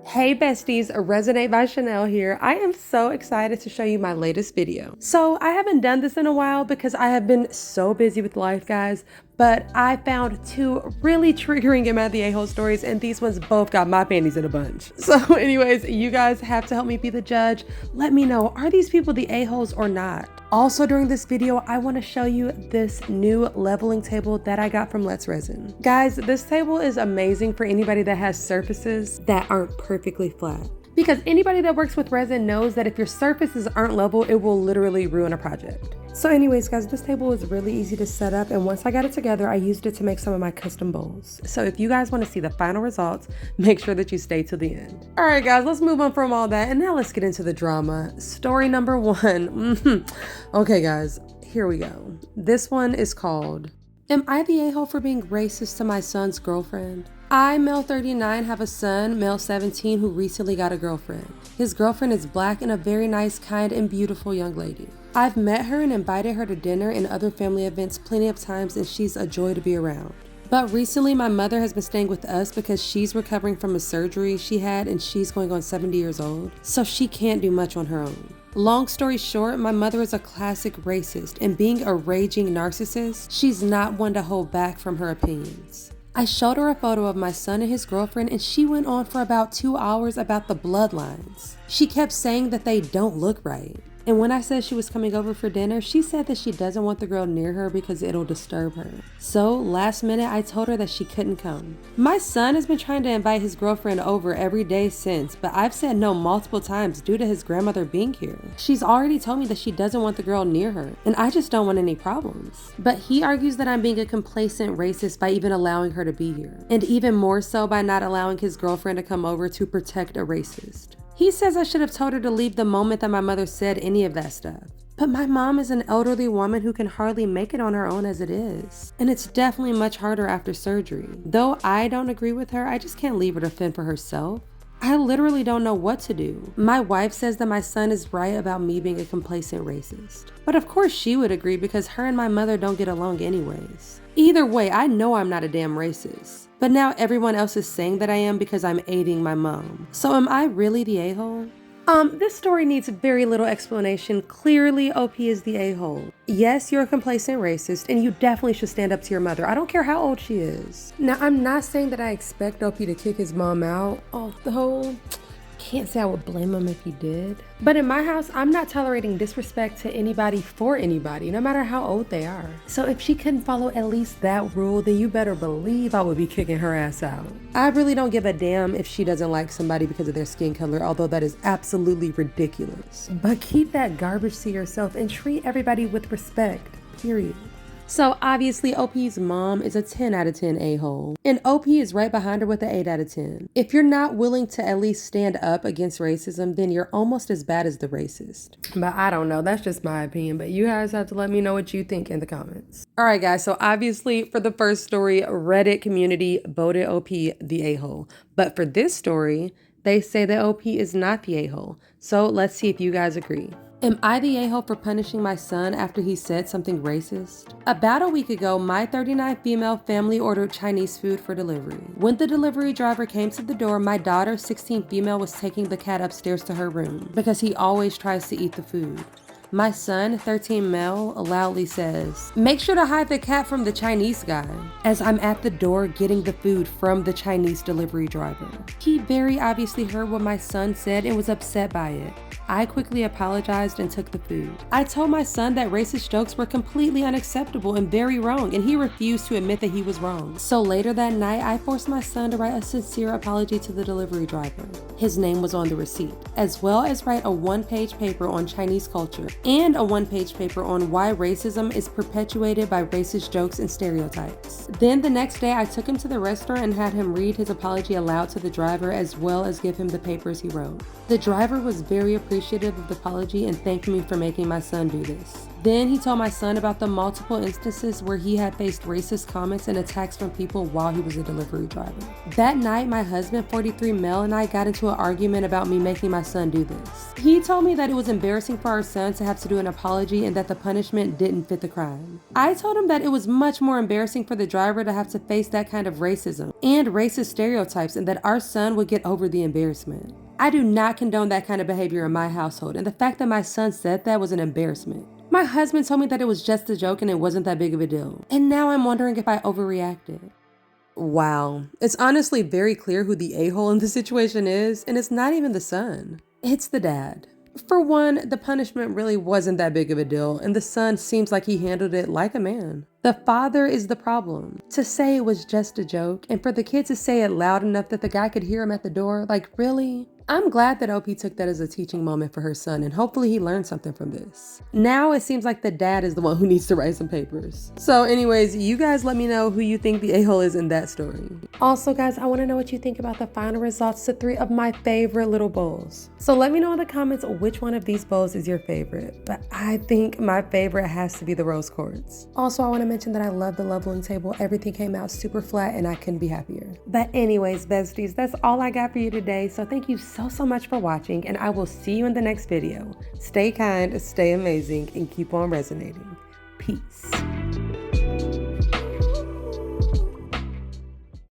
Hey besties, Resonate by Chanel here. I am so excited to show you my latest video. So I haven't done this in a while because I have been so busy with life, guys, but I found two really triggering Am I the A-hole stories, and these ones both got my panties in a bunch. So anyways, you guys have to help me be the judge. Let me know, are these people the a-holes or not? Also during this video, I want to show you this new leveling table that I got from Let's Resin. Guys, this table is amazing for anybody that has surfaces that aren't perfectly flat. Because anybody that works with resin knows that if your surfaces aren't level, it will literally ruin a project. So anyways, guys, this table is really easy to set up, and once I got it together, I used it to make some of my custom bowls. So if you guys want to see the final results, make sure that you stay till the end. All right, guys, let's move on from all that, and now let's get into the drama. Story number one. Okay, guys, here we go. This one is called, Am I the a-hole for being racist to my son's girlfriend? I, male 39, have a son, male 17, who recently got a girlfriend. His girlfriend is black and a very nice, kind, and beautiful young lady. I've met her and invited her to dinner and other family events plenty of times, and she's a joy to be around. But recently, my mother has been staying with us because she's recovering from a surgery she had, and she's going on 70 years old, so she can't do much on her own. Long story short, my mother is a classic racist, and being a raging narcissist, she's not one to hold back from her opinions. I showed her a photo of my son and his girlfriend, and she went on for about 2 hours about the bloodlines. She kept saying that they don't look right. And when I said she was coming over for dinner, she said that she doesn't want the girl near her because it'll disturb her. So last minute, I told her that she couldn't come. My son has been trying to invite his girlfriend over every day since, but I've said no multiple times due to his grandmother being here. She's already told me that she doesn't want the girl near her, and I just don't want any problems. But he argues that I'm being a complacent racist by even allowing her to be here, and even more so by not allowing his girlfriend to come over to protect a racist. He says I should have told her to leave the moment that my mother said any of that stuff. But my mom is an elderly woman who can hardly make it on her own as it is. And it's definitely much harder after surgery. Though I don't agree with her, I just can't leave her to fend for herself. I literally don't know what to do. My wife says that my son is right about me being a complacent racist. But of course she would agree because her and my mother don't get along anyways. Either way, I know I'm not a damn racist. But now everyone else is saying that I am because I'm aiding my mom. So am I really the a-hole? This story needs very little explanation. Clearly, OP is the a-hole. Yes, you're a complacent racist, and you definitely should stand up to your mother. I don't care how old she is. Now, I'm not saying that I expect OP to kick his mom out, although can't say I would blame him if he did. But in my house, I'm not tolerating disrespect to anybody for anybody, no matter how old they are. So if she couldn't follow at least that rule, then you better believe I would be kicking her ass out. I really don't give a damn if she doesn't like somebody because of their skin color, although that is absolutely ridiculous. But keep that garbage to yourself and treat everybody with respect, period. So obviously OP's mom is a 10 out of 10 a-hole, and OP is right behind her with an 8 out of 10. If you're not willing to at least stand up against racism, then you're almost as bad as the racist. But I don't know, that's just my opinion, but you guys have to let me know what you think in the comments. All right guys, so obviously for the first story, Reddit community voted OP the a-hole. But for this story, they say that OP is not the a-hole. So let's see if you guys agree. Am I the a-hole for punishing my son after he said something racist? About a week ago, my 39 female family ordered Chinese food for delivery. When the delivery driver came to the door, my daughter, 16 female, was taking the cat upstairs to her room because he always tries to eat the food. My son, 13 male, loudly says, "Make sure to hide the cat from the Chinese guy," as I'm at the door getting the food from the Chinese delivery driver. He very obviously heard what my son said and was upset by it. I quickly apologized and took the food. I told my son that racist jokes were completely unacceptable and very wrong, and he refused to admit that he was wrong. So later that night, I forced my son to write a sincere apology to the delivery driver. His name was on the receipt, as well as write a one-page paper on Chinese culture and a one-page paper on why racism is perpetuated by racist jokes and stereotypes. Then the next day, I took him to the restaurant and had him read his apology aloud to the driver, as well as give him the papers he wrote. The driver was very appreciative appreciative of the apology and thanked me for making my son do this. Then he told my son about the multiple instances where he had faced racist comments and attacks from people while he was a delivery driver. That night, my husband, 43 male, and I got into an argument about me making my son do this. He told me that it was embarrassing for our son to have to do an apology and that the punishment didn't fit the crime. I told him that it was much more embarrassing for the driver to have to face that kind of racism and racist stereotypes, and that our son would get over the embarrassment. I do not condone that kind of behavior in my household, and the fact that my son said that was an embarrassment. My husband told me that it was just a joke and it wasn't that big of a deal. And now I'm wondering if I overreacted. Wow. It's honestly very clear who the a-hole in the situation is, and it's not even the son. It's the dad. For one, the punishment really wasn't that big of a deal, and the son seems like he handled it like a man. The father is the problem. To say it was just a joke, and for the kid to say it loud enough that the guy could hear him at the door, like, really? I'm glad that OP took that as a teaching moment for her son, and hopefully he learned something from this. Now it seems like the dad is the one who needs to write some papers. So anyways, you guys let me know who you think the a-hole is in that story. Also guys, I want to know what you think about the final results to 3 of my favorite little bowls. So let me know in the comments which one of these bowls is your favorite, but I think my favorite has to be the rose quartz. Also, I want to mention that I love the leveling table. Everything came out super flat and I couldn't be happier. But anyways, besties, that's all I got for you today. So thank you so much for watching, and I will see you in the next video. Stay kind, stay amazing, and keep on resonating. Peace.